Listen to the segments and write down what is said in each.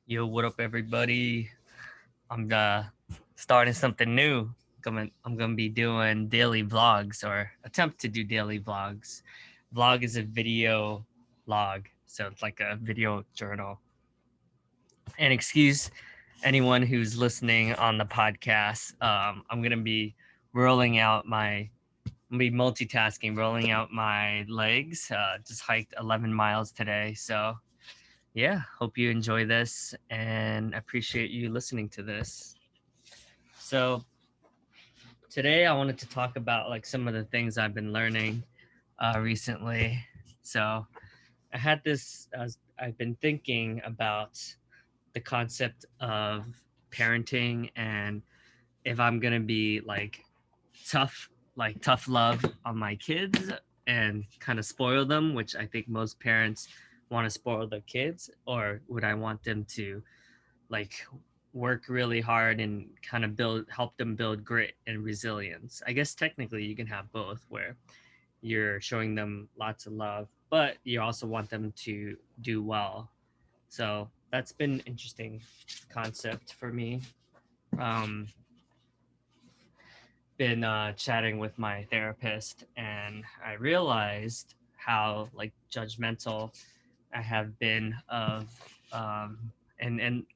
Yo, what up, everybody? I'm starting something new. I'm gonna be doing daily vlogs or attempt to do daily vlogs. Vlog is a video log, so it's like a video journal. And excuse anyone who's listening on the podcast. I'm gonna be rolling out my I'm gonna be multitasking, rolling out my legs. Just hiked 11 miles today, so yeah, hope you enjoy this and appreciate you listening to this. So, today I wanted to talk about like some of the things I've been learning recently. So, I had this, I've been thinking about the concept of parenting and if I'm going to be tough, tough love on my kids and kind of spoil them, which I think most parents want to spoil their kids, or would I want them to like work really hard and kind of help them build grit and resilience. I guess technically you can have both where you're showing them lots of love, but you also want them to do well. So that's been an interesting concept for me. Um, been chatting with my therapist, and I realized how like judgmental I have been of and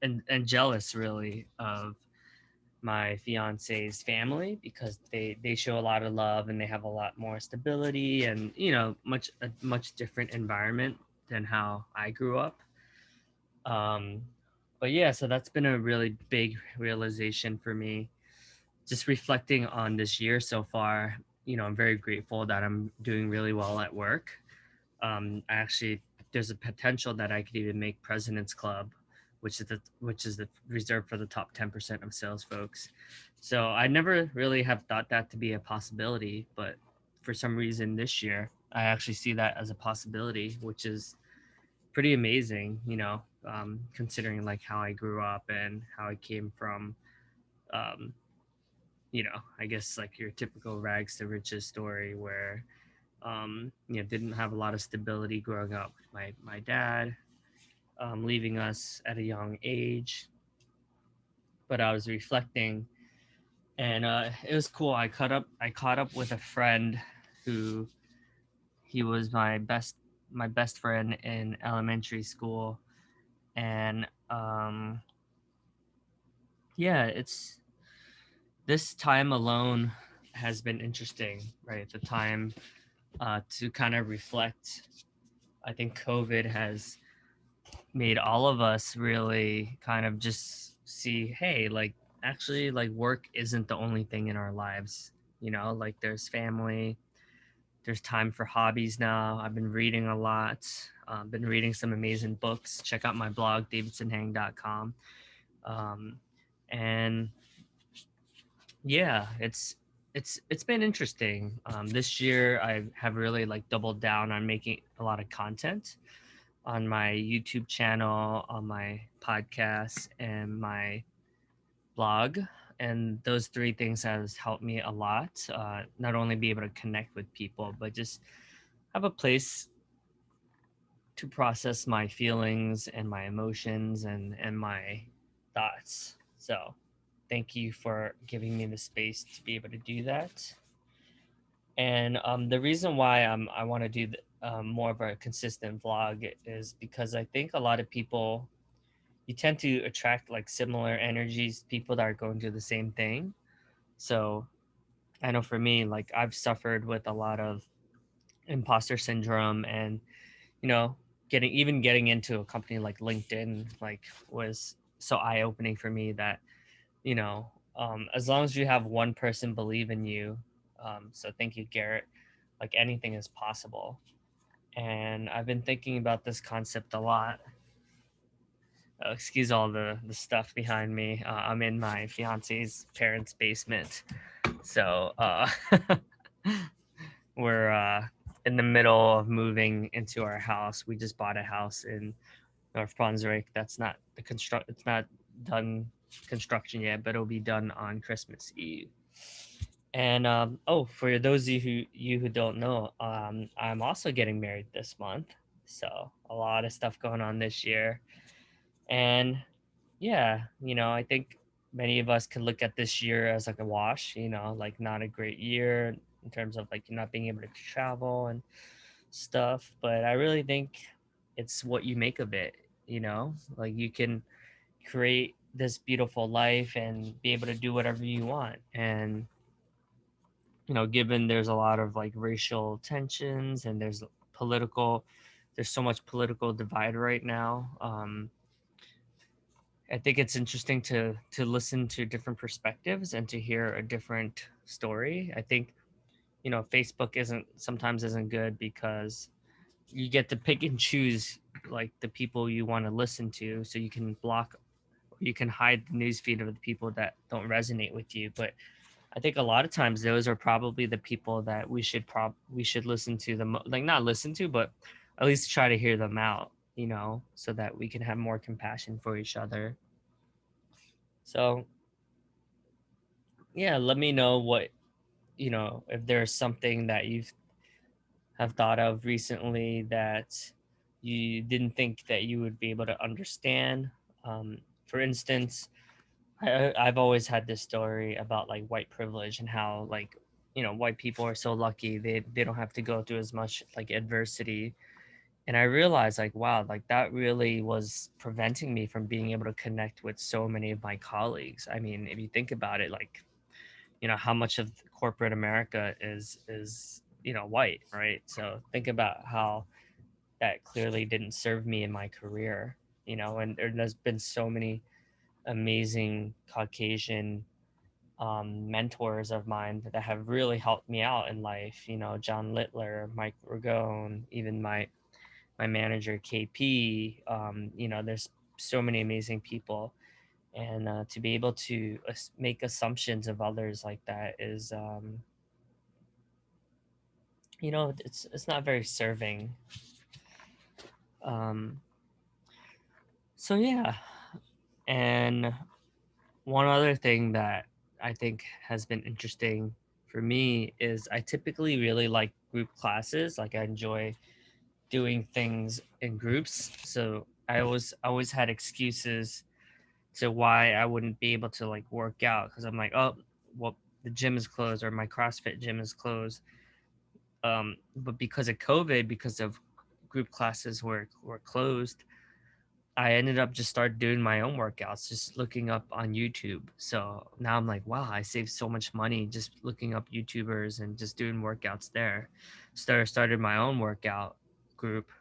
jealous really of my fiance's family because they show a lot of love and they have a lot more stability and a much different environment than how I grew up. Um, but yeah, so that's been a really big realization for me. Just reflecting on this year so far, I'm very grateful that I'm doing really well at work. I actually there's a potential that I could even make President's Club, which is the reserved for the top 10% of sales folks. So I never really have thought that to be a possibility, but for some reason this year I actually see that as a possibility, which is pretty amazing. Considering like how I grew up and how I came from. Um, I guess like your typical rags to riches story where didn't have a lot of stability growing up with my dad leaving us at a young age. But I was reflecting, and it was cool. I caught up with a friend who he was my best friend in elementary school, and yeah, it's this time alone has been interesting, right? The time to kind of reflect. I think COVID has made all of us really kind of just see, hey, like actually, like work isn't the only thing in our lives. Like there's family, there's time for hobbies now. I've been reading a lot, been reading some amazing books. Check out my blog, davidsonhang.com. Um, and yeah, it's been interesting. This year I have really like doubled down on making a lot of content on my YouTube channel, on my podcast, and my blog. And those three things has helped me a lot. Not only be able to connect with people, but just have a place to process my feelings and my emotions and my thoughts. So, thank you for giving me the space to be able to do that. And the reason why I want to do more of a consistent vlog is because I think a lot of people you tend to attract like similar energies, people that are going through the same thing. So I know for me, like I've suffered with a lot of imposter syndrome, and you know, getting into a company like LinkedIn like was so eye opening for me that as long as you have one person believe in you, so thank you, Garrett. Like anything is possible, and I've been thinking about this concept a lot. Excuse all the stuff behind me. I'm in my fiance's parents' basement, so we're in the middle of moving into our house. We just bought a house in North Brunswick. That's not the construct. It's not done construction yet, but it'll be done on Christmas Eve. And oh, for those of you who don't know, I'm also getting married this month. So a lot of stuff going on this year, and yeah, I think many of us can look at this year as like a wash, like not a great year in terms of like not being able to travel and stuff. But I really think it's what you make of it, like you can create this beautiful life and be able to do whatever you want. And, given there's a lot of like racial tensions and there's so much political divide right now. I think it's interesting to listen to different perspectives and to hear a different story. I think Facebook isn't good because you get to pick and choose like the people you want to listen to, so you can hide the newsfeed of the people that don't resonate with you. But I think a lot of times those are probably the people that we should listen to like not listen to, but at least try to hear them out, so that we can have more compassion for each other. So yeah, let me know what if there's something that you have thought of recently that you didn't think that you would be able to understand. For instance, I've always had this story about like white privilege and how like white people are so lucky they don't have to go through as much like adversity. And I realized like wow, like that really was preventing me from being able to connect with so many of my colleagues. I mean, if you think about it, like how much of corporate America is white, right? So think about how that clearly didn't serve me in my career. And there's been so many amazing Caucasian mentors of mine that have really helped me out in life. John Littler, Mike Ragone, even my manager KP. There's so many amazing people, and to be able to make assumptions of others like that is it's not very serving. um so yeah. And one other thing that I think has been interesting for me is I typically really like group classes. Like I enjoy doing things in groups, so I always had excuses to why I wouldn't be able to like work out, because I'm like, oh well, the gym is closed or my CrossFit gym is closed. But because of COVID, because of group classes were closed, I ended up just start doing my own workouts, just looking up on YouTube. So now I'm like, wow, I saved so much money just looking up YouTubers and just doing workouts there. Started my own workout group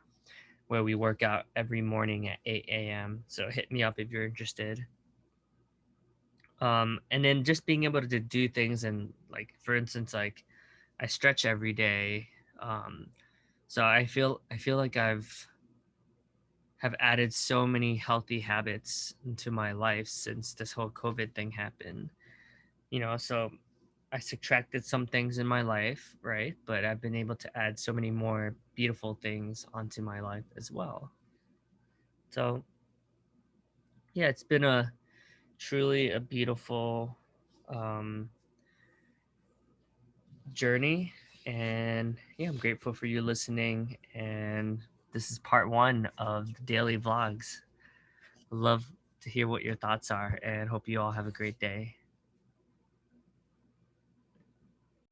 where we work out every morning at 8 a.m. So hit me up if you're interested. And then just being able to do things, and like for instance, like I stretch every day. Um, so I feel like have added so many healthy habits into my life since this whole COVID thing happened. So I subtracted some things in my life, right? But I've been able to add so many more beautiful things onto my life as well. So yeah, it's been a truly a beautiful um, journey. And yeah, I'm grateful for you listening. And this is part one of the daily vlogs. Love to hear what your thoughts are, and hope you all have a great day.